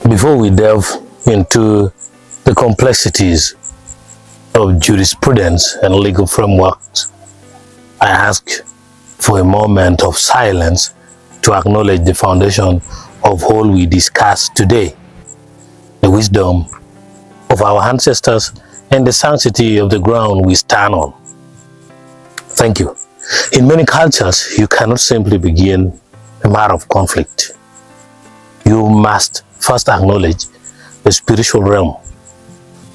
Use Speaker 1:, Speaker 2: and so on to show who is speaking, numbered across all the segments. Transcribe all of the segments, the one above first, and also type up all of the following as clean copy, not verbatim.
Speaker 1: Before we delve into the complexities of jurisprudence and legal frameworks, I ask for a moment of silence to acknowledge the foundation of all we discuss today, the wisdom of our ancestors and the sanctity of the ground we stand on. Thank you. In many cultures, you cannot simply begin a matter of conflict. You must first acknowledge the spiritual realm.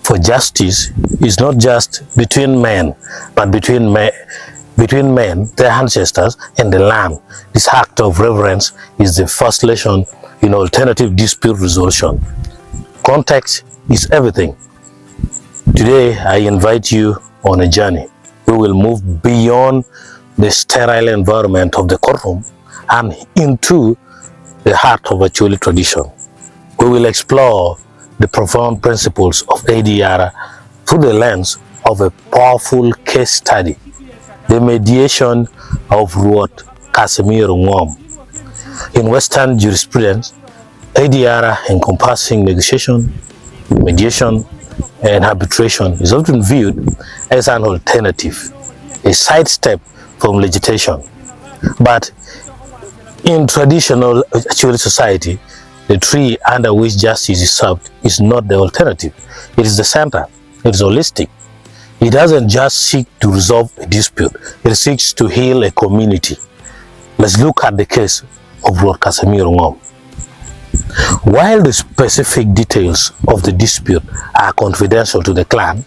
Speaker 1: For justice is not just between men, but between men, their ancestors, and the land. This act of reverence is the first lesson in alternative dispute resolution. Context is everything. Today, I invite you on a journey. We will move beyond the sterile environment of the courtroom and into the heart of Acholi tradition. We will explore the profound principles of ADR through the lens of a powerful case study, the mediation of Ruot Casimiro Ngom. In Western jurisprudence, ADR encompassing negotiation, mediation, and arbitration is often viewed as an alternative, a sidestep from legislation. But in traditional Acholi society, the tree under which justice is served is not the alternative. It is the center. It is holistic. It doesn't just seek to resolve a dispute. It seeks to heal a community. Let's look at the case of Ruot Casimiro Ngom. While the specific details of the dispute are confidential to the clan,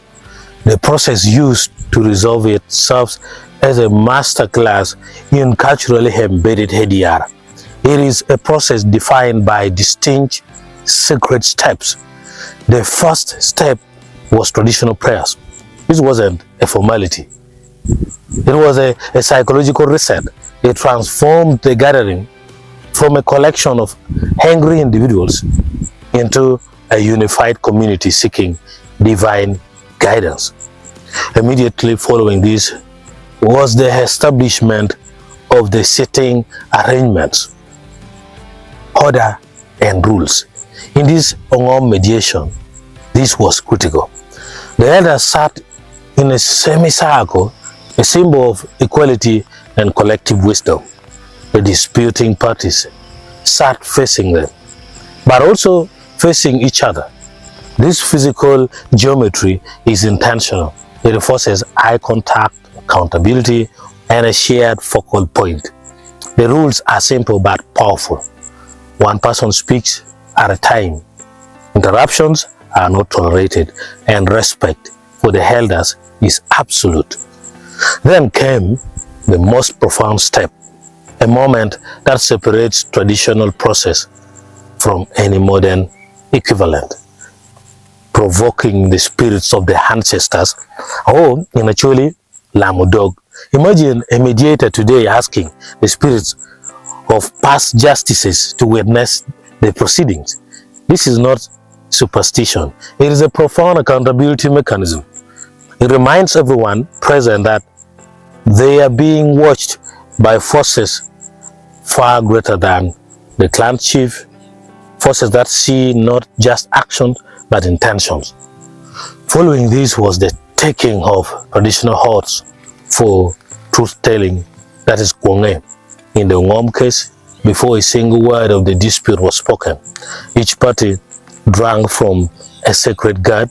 Speaker 1: the process used to resolve it serves as a masterclass in culturally embedded ADR. It is a process defined by distinct sacred steps. The first step was traditional prayers. This wasn't a formality. It was a psychological reset. It transformed the gathering from a collection of angry individuals into a unified community seeking divine guidance. Immediately following this was the establishment of the sitting arrangements, order, and rules. In this Ngom mediation, this was critical. The elders sat in a semicircle, a symbol of equality and collective wisdom. The disputing parties sat facing them, but also facing each other. This physical geometry is intentional. It enforces eye contact, accountability, and a shared focal point. The rules are simple but powerful. One person speaks at a time. Interruptions are not tolerated, and respect for the elders is absolute. Then came the most profound step, a moment that separates traditional process from any modern equivalent, provoking the spirits of the ancestors, or in Acholi, Lamudog. Imagine a mediator today asking the spirits of past justices to witness the proceedings. This is not superstition. It is a profound accountability mechanism. It reminds everyone present that they are being watched by forces far greater than the clan chief, forces that see not just actions but intentions. Following this was the taking of traditional oaths for truth-telling, that is Kwonge. In the Ngom case, before a single word of the dispute was spoken, each party drank from a sacred god,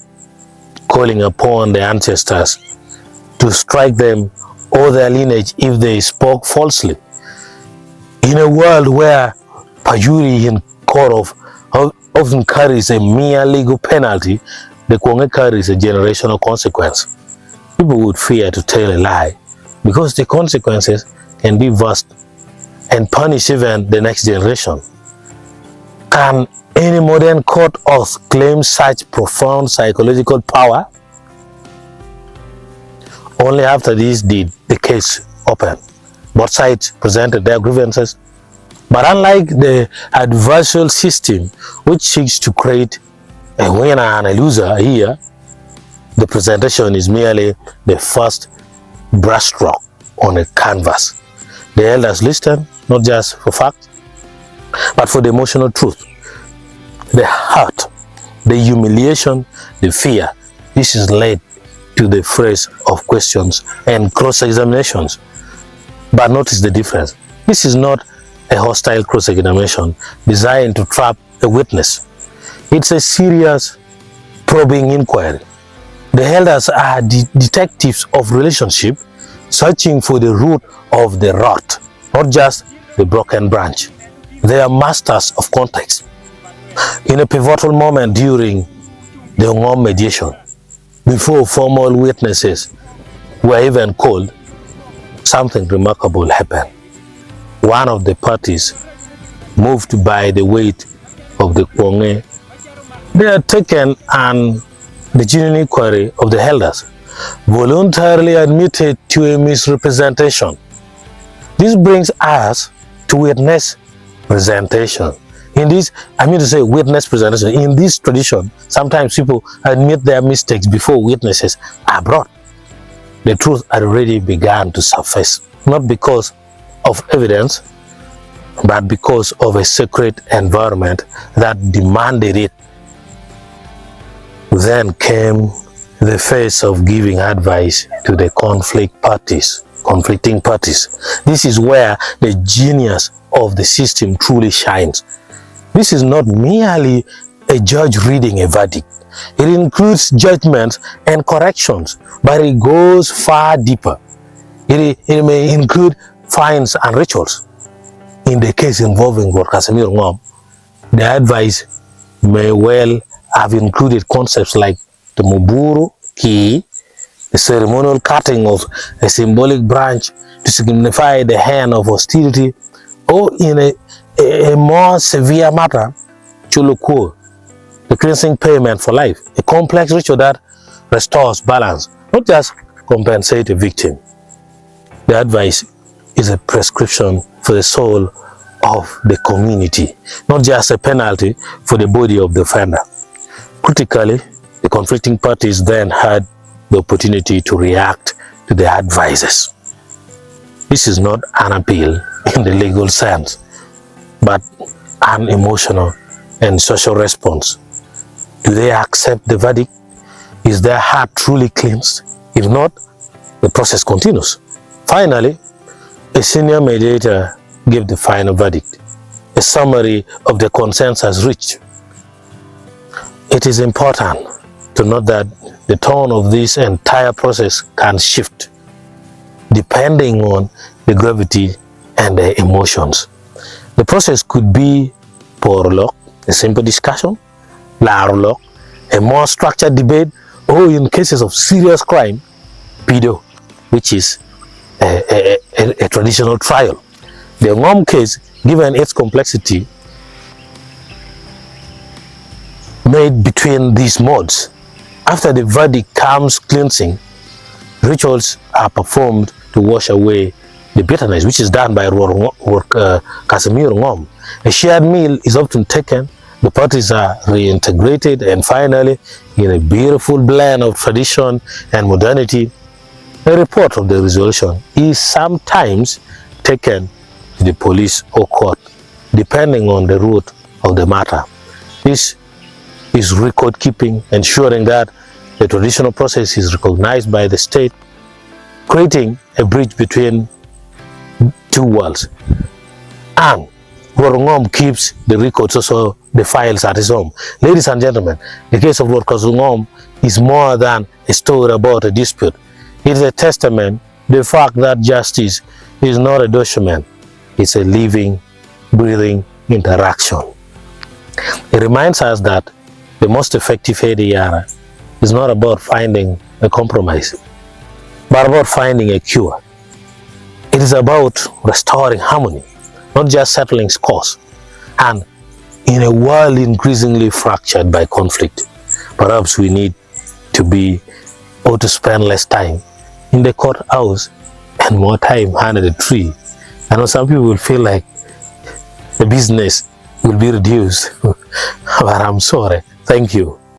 Speaker 1: calling upon the ancestors to strike them or their lineage if they spoke falsely. In a world where perjury in court often carries a mere legal penalty, the Kwonge carries a generational consequence. People would fear to tell a lie because the consequences can be vast and punish even the next generation. Can any modern court oath claim such profound psychological power? Only after this did the case open. Both sides presented their grievances, but unlike the adversarial system which seeks to create a winner and a loser here, the presentation is merely the first brushstroke on a canvas. The elders listen not just for fact, but for the emotional truth. the hurt, the humiliation, the fear. This is led to the phrase of questions and cross-examinations. But notice the difference. This is not a hostile cross-examination designed to trap a witness. It's a serious probing inquiry. The elders are detectives of relationship, searching for the root of the rot, not just the broken branch. They are masters of context. In a pivotal moment during the Ngom mediation, before formal witnesses were even called, something remarkable happened. One of the parties, moved by the weight of the Kwonge, they had taken and the genuine inquiry of the elders, voluntarily admitted to a misrepresentation. This brings us to witness presentation. In this, witness presentation. In this tradition, sometimes people admit their mistakes before witnesses are brought. The truth had already begun to surface, not because of evidence, but because of a sacred environment that demanded it. Then came the phase of giving advice to the conflicting parties. This is where the genius of the system truly shines. This is not merely a judge reading a verdict. It includes judgments and corrections, but it goes far deeper. It may include fines and rituals. In the case involving Lord Casimir Ngom, the advice may well have included concepts like the Muburu key, the ceremonial cutting of a symbolic branch to signify the hand of hostility, or in a more severe matter, Chuluku, the cleansing payment for life, a complex ritual that restores balance, not just compensate a victim. The advice is a prescription for the soul of the community, not just a penalty for the body of the offender. Critically, the conflicting parties then had the opportunity to react to the advices. This is not an appeal in the legal sense, but an emotional and social response. Do they accept the verdict? Is their heart truly cleansed? If not, the process continues. Finally, a senior mediator gave the final verdict, a summary of the consensus reached. It is important to note that the tone of this entire process can shift depending on the gravity and the emotions. The process could be porolog, a simple discussion, larolog, a more structured debate, or in cases of serious crime, pedo, which is a traditional trial. The Ngom case, given its complexity, made between these modes. After the verdict comes cleansing, rituals are performed to wash away the bitterness, which is done by Casimir Ngom. A shared meal is often taken, the parties are reintegrated, and finally, in a beautiful blend of tradition and modernity, a report of the resolution is sometimes taken to the police or court, depending on the root of the matter. This is record keeping, ensuring that the traditional process is recognized by the state, creating a bridge between two worlds. And Lord Ngom keeps the records, also the files at his home. Ladies and gentlemen, the case of Lord Ngom is more than a story about a dispute. It is a testament to the fact that justice is not a document, it's a living, breathing interaction. It reminds us that the most effective ADR is not about finding a compromise, but about finding a cure. It is about restoring harmony, not just settling scores. And in a world increasingly fractured by conflict, perhaps we need to spend less time in the courthouse and more time under the tree. I know some people will feel like the business will be reduced, but I'm sorry. Thank you.